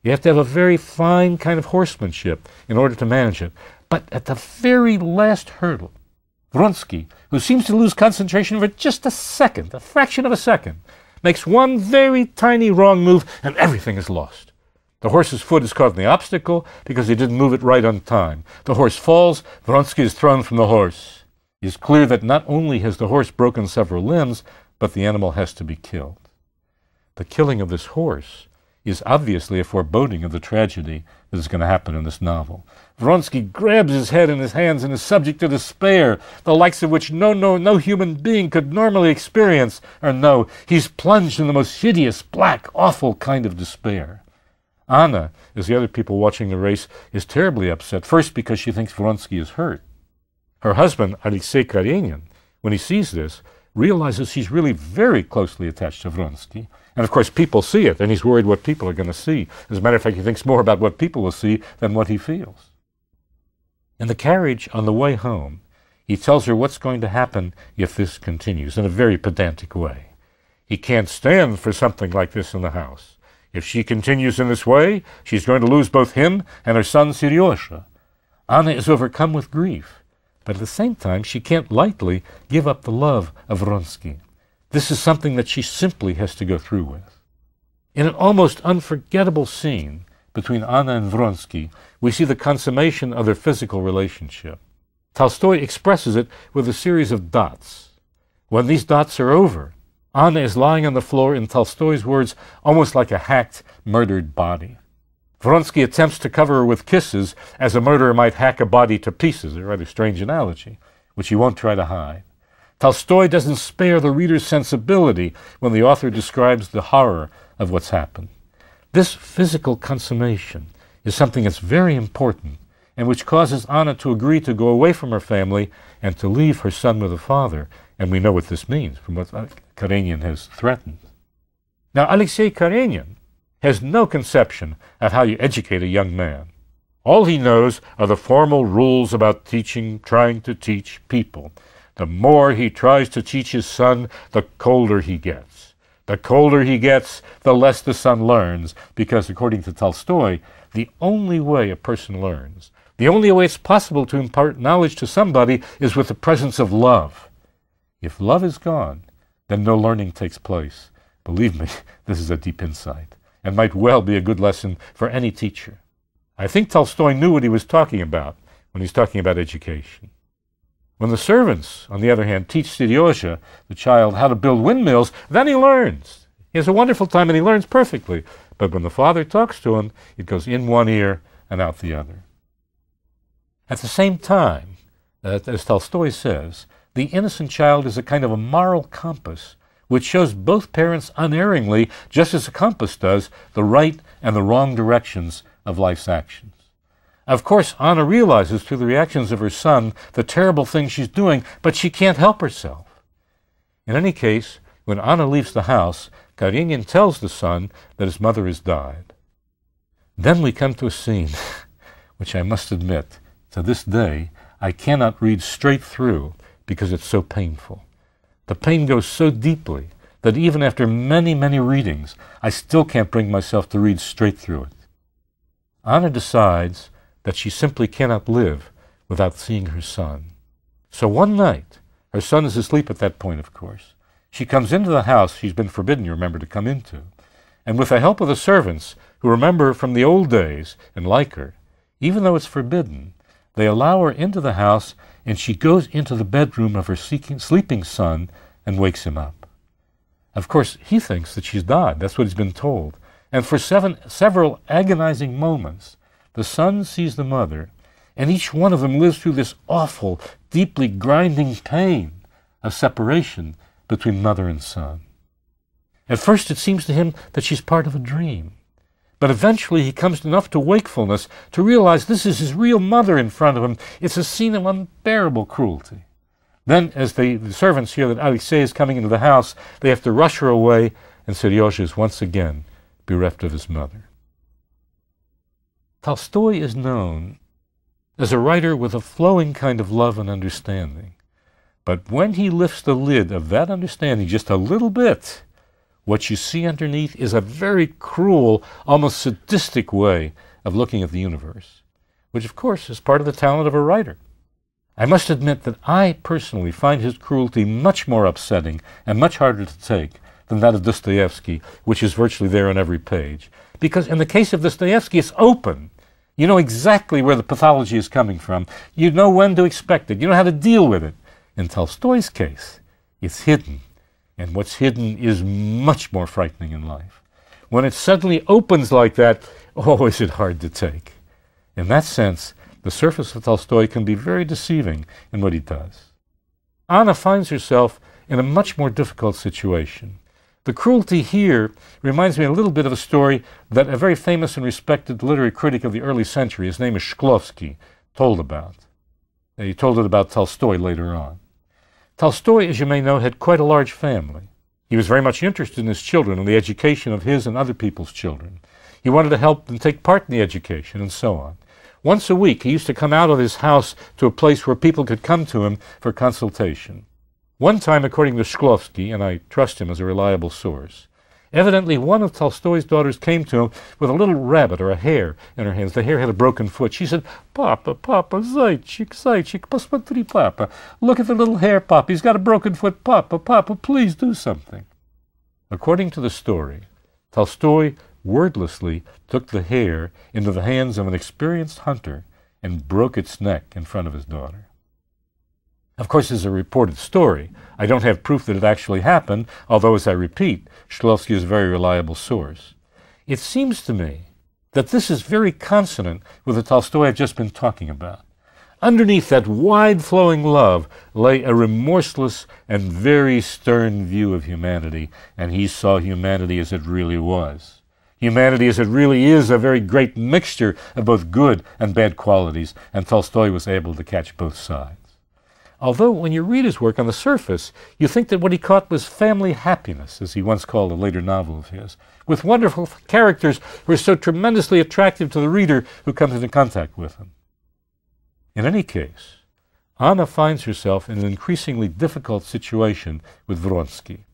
You have to have a very fine kind of horsemanship in order to manage it. But at the very last hurdle, Vronsky, who seems to lose concentration for just a second, a fraction of a second, makes one very tiny wrong move and everything is lost. The horse's foot is caught in the obstacle because he didn't move it right on time. The horse falls, Vronsky is thrown from the horse. It is clear that not only has the horse broken several limbs, but the animal has to be killed. The killing of this horse is obviously a foreboding of the tragedy that is going to happen in this novel. Vronsky grabs his head in his hands and is subject to despair, the likes of which no human being could normally experience or know. He's plunged in the most hideous, black, awful kind of despair. Anna, as the other people watching the race, is terribly upset, first because she thinks Vronsky is hurt. Her husband, Alexei Karenin, when he sees this, realizes he's really very closely attached to Vronsky. And of course, people see it, and he's worried what people are going to see. As a matter of fact, he thinks more about what people will see than what he feels. In the carriage on the way home, he tells her what's going to happen if this continues in a very pedantic way. He can't stand for something like this in the house. If she continues in this way, she's going to lose both him and her son Seryosha. Anna is overcome with grief, but at the same time, she can't lightly give up the love of Vronsky. This is something that she simply has to go through with. In an almost unforgettable scene between Anna and Vronsky, we see the consummation of their physical relationship. Tolstoy expresses it with a series of dots. When these dots are over, Anna is lying on the floor, in Tolstoy's words, almost like a hacked, murdered body. Vronsky attempts to cover her with kisses as a murderer might hack a body to pieces, a rather strange analogy, which he won't try to hide. Tolstoy doesn't spare the reader's sensibility when the author describes the horror of what's happened. This physical consummation is something that's very important and which causes Anna to agree to go away from her family and to leave her son with a father. And we know what this means from what Karenin has threatened. Now, Alexei Karenin has no conception of how you educate a young man. All he knows are the formal rules about teaching, trying to teach people. The more he tries to teach his son, the colder he gets. The colder he gets, the less the son learns, because according to Tolstoy, the only way a person learns, the only way it's possible to impart knowledge to somebody is with the presence of love. If love is gone, then no learning takes place. Believe me, this is a deep insight, and might well be a good lesson for any teacher. I think Tolstoy knew what he was talking about when he's talking about education. When the servants, on the other hand, teach Seryosha, the child, how to build windmills, then he learns. He has a wonderful time and he learns perfectly. But when the father talks to him, it goes in one ear and out the other. At the same time, as Tolstoy says, the innocent child is a kind of a moral compass which shows both parents unerringly, just as a compass does, the right and the wrong directions of life's actions. Of course, Anna realizes through the reactions of her son the terrible things she's doing, but she can't help herself. In any case, when Anna leaves the house, Karenin tells the son that his mother has died. Then we come to a scene which I must admit, to this day, I cannot read straight through because it's so painful. The pain goes so deeply that even after many, many readings, I still can't bring myself to read straight through it. Anna decides that she simply cannot live without seeing her son. So one night, her son is asleep at that point, of course. She comes into the house she's been forbidden, you remember, to come into. And with the help of the servants, who remember her from the old days and like her, even though it's forbidden, they allow her into the house, and she goes into the bedroom of her sleeping son and wakes him up. Of course, he thinks that she's died. That's what he's been told. And for several agonizing moments, the son sees the mother, and each one of them lives through this awful, deeply grinding pain of separation between mother and son. At first it seems to him that she's part of a dream, but eventually he comes enough to wakefulness to realize this is his real mother in front of him. It's a scene of unbearable cruelty. Then, as the servants hear that Alexei is coming into the house, they have to rush her away, and Seryosha is once again bereft of his mother. Tolstoy is known as a writer with a flowing kind of love and understanding. But when he lifts the lid of that understanding just a little bit, What you see underneath is a very cruel, almost sadistic way of looking at the universe, which of course is part of the talent of a writer. I must admit that I personally find his cruelty much more upsetting and much harder to take than that of Dostoevsky, which is virtually there on every page. Because in the case of Dostoevsky, it's open. You know exactly where the pathology is coming from. You know when to expect it. You know how to deal with it. In Tolstoy's case, it's hidden. And what's hidden is much more frightening in life. When it suddenly opens like that, oh, is it hard to take. In that sense, the surface of Tolstoy can be very deceiving in what he does. Anna finds herself in a much more difficult situation. The cruelty here reminds me a little bit of a story that a very famous and respected literary critic of the early century, his name is Shklovsky, told about. He told it about Tolstoy later on. Tolstoy, as you may know, had quite a large family. He was very much interested in his children and the education of his and other people's children. He wanted to help them take part in the education and so on. Once a week, he used to come out of his house to a place where people could come to him for consultation. One time, according to Shklovsky, and I trust him as a reliable source, evidently one of Tolstoy's daughters came to him with a little rabbit or a hare in her hands. The hare had a broken foot. She said, "Papa, Papa, zaychik, zaychik, посмотри, Papa. Look at the little hare, Papa. He's got a broken foot. Papa, Papa, please do something." According to the story, Tolstoy wordlessly took the hare into the hands of an experienced hunter and broke its neck in front of his daughter. Of course, it's a reported story. I don't have proof that it actually happened, although, as I repeat, Shklovsky is a very reliable source. It seems to me that this is very consonant with the Tolstoy I've just been talking about. Underneath that wide-flowing love lay a remorseless and very stern view of humanity, and he saw humanity as it really was. Humanity as it really is a very great mixture of both good and bad qualities, and Tolstoy was able to catch both sides. Although when you read his work on the surface, you think that what he caught was family happiness, as he once called a later novel of his, with wonderful characters who are so tremendously attractive to the reader who comes into contact with them. In any case, Anna finds herself in an increasingly difficult situation with Vronsky.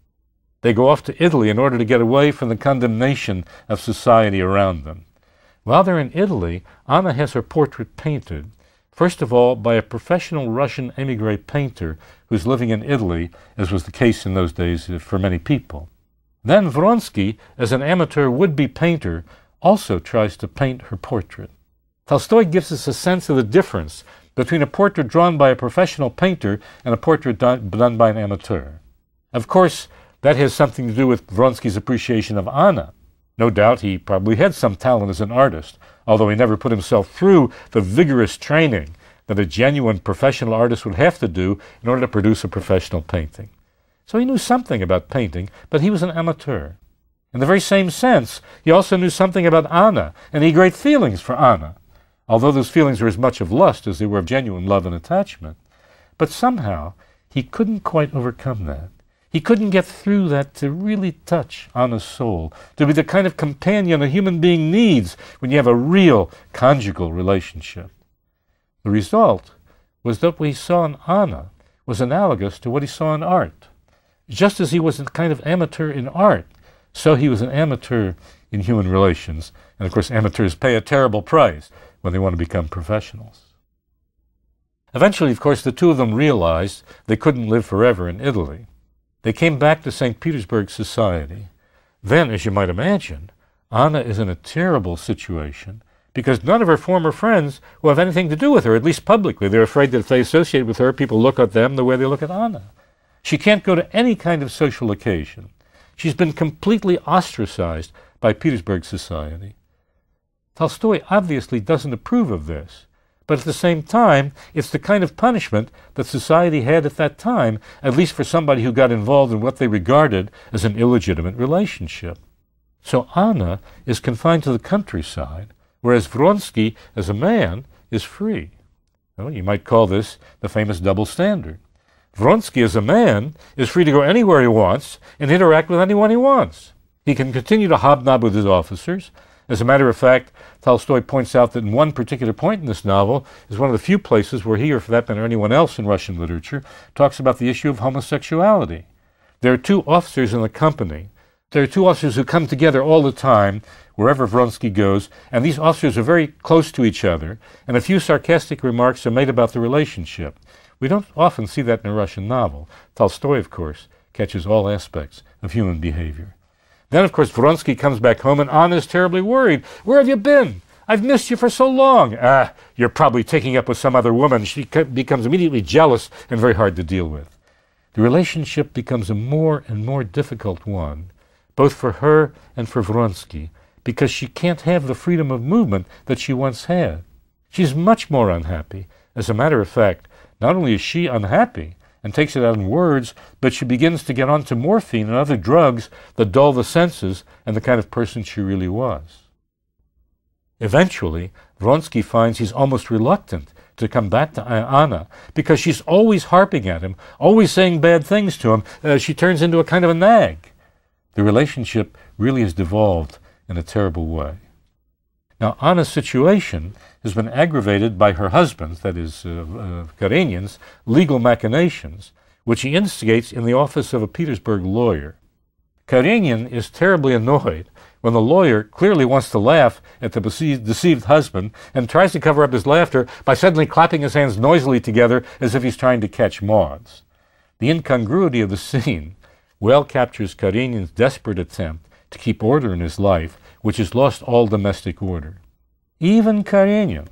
They go off to Italy in order to get away from the condemnation of society around them. While they're in Italy, Anna has her portrait painted, first of all by a professional Russian émigré painter who's living in Italy, as was the case in those days for many people. Then Vronsky, as an amateur would-be painter, also tries to paint her portrait. Tolstoy gives us a sense of the difference between a portrait drawn by a professional painter and a portrait done by an amateur. Of course, that has something to do with Vronsky's appreciation of Anna. No doubt he probably had some talent as an artist, although he never put himself through the vigorous training that a genuine professional artist would have to do in order to produce a professional painting. So he knew something about painting, but he was an amateur. In the very same sense, he also knew something about Anna, and he had great feelings for Anna, although those feelings were as much of lust as they were of genuine love and attachment. But somehow, he couldn't quite overcome that. He couldn't get through that to really touch Anna's soul, to be the kind of companion a human being needs when you have a real conjugal relationship. The result was that what he saw in Anna was analogous to what he saw in art. Just as he was a kind of amateur in art, so he was an amateur in human relations. And of course, amateurs pay a terrible price when they want to become professionals. Eventually, of course, the two of them realized they couldn't live forever in Italy. They came back to St. Petersburg society. Then, as you might imagine, Anna is in a terrible situation because none of her former friends will have anything to do with her, at least publicly. They're afraid that if they associate with her, people look at them the way they look at Anna. She can't go to any kind of social occasion. She's been completely ostracized by Petersburg society. Tolstoy obviously doesn't approve of this, but at the same time, it's the kind of punishment that society had at that time, at least for somebody who got involved in what they regarded as an illegitimate relationship. So Anna is confined to the countryside, whereas Vronsky, as a man, is free. Well, you might call this the famous double standard. Vronsky, as a man, is free to go anywhere he wants and interact with anyone he wants. He can continue to hobnob with his officers. As a matter of fact, Tolstoy points out that in one particular point in this novel is one of the few places where he, or for that matter anyone else in Russian literature, talks about the issue of homosexuality. There are two officers in the company. there are two officers who come together all the time, wherever Vronsky goes, and these officers are very close to each other, and a few sarcastic remarks are made about the relationship. We don't often see that in a Russian novel. Tolstoy, of course, catches all aspects of human behavior. Then, of course, Vronsky comes back home, and Anna is terribly worried. "Where have you been? I've missed you for so long." "Ah, you're probably taking up with some other woman." She becomes immediately jealous and very hard to deal with. The relationship becomes a more and more difficult one, both for her and for Vronsky, because she can't have the freedom of movement that she once had. She's much more unhappy. As a matter of fact, not only is she unhappy and takes it out in words, but she begins to get onto morphine and other drugs that dull the senses and the kind of person she really was. Eventually, Vronsky finds he's almost reluctant to come back to Anna because she's always harping at him, always saying bad things to him. She turns into a kind of a nag. The relationship really has devolved in a terrible way. Now, Anna's situation has been aggravated by her husband's, that is, Karenin's, legal machinations, which he instigates in the office of a Petersburg lawyer. Karenin is terribly annoyed when the lawyer clearly wants to laugh at the deceived husband and tries to cover up his laughter by suddenly clapping his hands noisily together as if he's trying to catch moths. The incongruity of the scene well captures Karenin's desperate attempt to keep order in his life, which has lost all domestic order. Even Karenin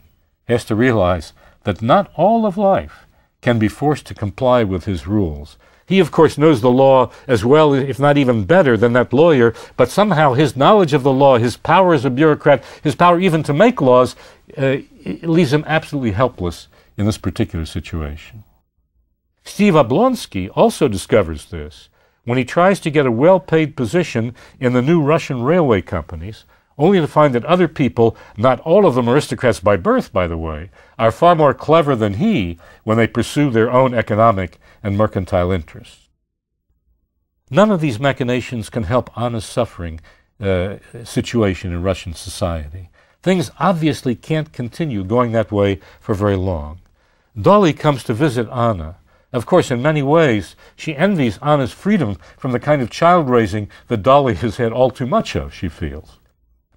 has to realize that not all of life can be forced to comply with his rules. He, of course, knows the law as well, if not even better, than that lawyer, but somehow his knowledge of the law, his power as a bureaucrat, his power even to make laws, leaves him absolutely helpless in this particular situation. Steve Oblonsky also discovers this when he tries to get a well-paid position in the new Russian railway companies, only to find that other people, not all of them aristocrats by birth, by the way, are far more clever than he when they pursue their own economic and mercantile interests. None of these machinations can help Anna's suffering situation in Russian society. Things obviously can't continue going that way for very long. Dolly comes to visit Anna. Of course, in many ways, she envies Anna's freedom from the kind of child-raising that Dolly has had all too much of, she feels.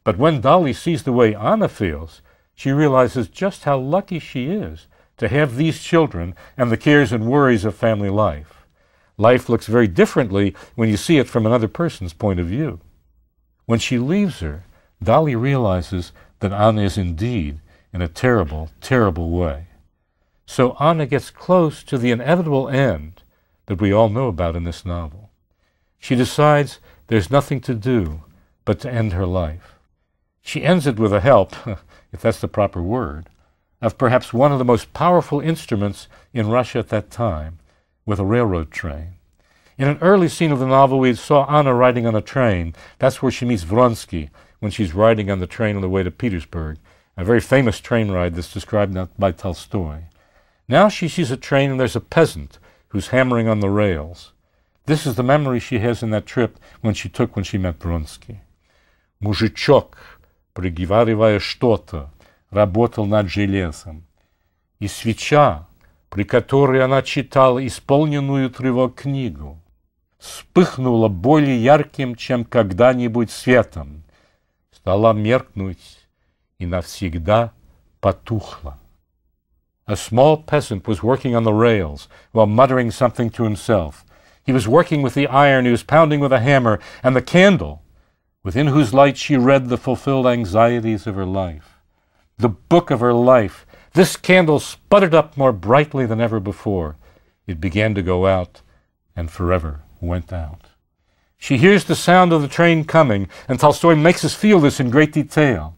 But when Dolly sees the way Anna feels, she realizes just how lucky she is to have these children and the cares and worries of family life. Life looks very differently when you see it from another person's point of view. When she leaves her, Dolly realizes that Anna is indeed in a terrible, terrible way. So Anna gets close to the inevitable end that we all know about in this novel. She decides there's nothing to do but to end her life. She ends it with the help, if that's the proper word, of perhaps one of the most powerful instruments in Russia at that time, with a railroad train. In an early scene of the novel, we saw Anna riding on a train. That's where she meets Vronsky when she's riding on the train on the way to Petersburg, a very famous train ride that's described by Tolstoy. Now she sees a train and there's a peasant who's hammering on the rails. This is the memory she has in that trip when she met Vronsky. Мужичок, приговаривая что-то, работал над железом. И свеча, при которой она читала исполненную тревог книгу, вспыхнула более ярким, чем когда-нибудь светом, стала меркнуть и навсегда потухла. A small peasant was working on the rails while muttering something to himself. He was working with the iron, he was pounding with a hammer, and the candle, within whose light she read the fulfilled anxieties of her life. The book of her life. This candle sputtered up more brightly than ever before. It began to go out, and forever went out. She hears the sound of the train coming, and Tolstoy makes us feel this in great detail.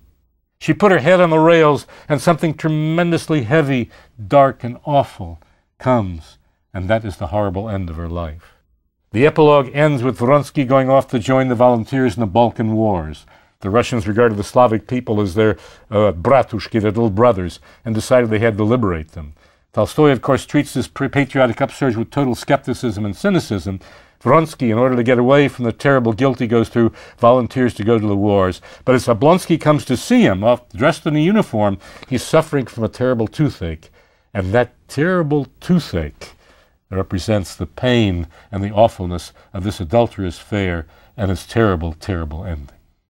She put her head on the rails, and something tremendously heavy, dark, and awful comes, and that is the horrible end of her life. The epilogue ends with Vronsky going off to join the volunteers in the Balkan Wars. The Russians regarded the Slavic people as their bratushki, their little brothers, and decided they had to liberate them. Tolstoy, of course, treats this patriotic upsurge with total skepticism and cynicism. Vronsky, in order to get away from the terrible guilt he goes through, volunteers to go to the wars. But as Oblonsky comes to see him, dressed in a uniform, he's suffering from a terrible toothache. And that terrible toothache represents the pain and the awfulness of this adulterous affair and its terrible, terrible ending.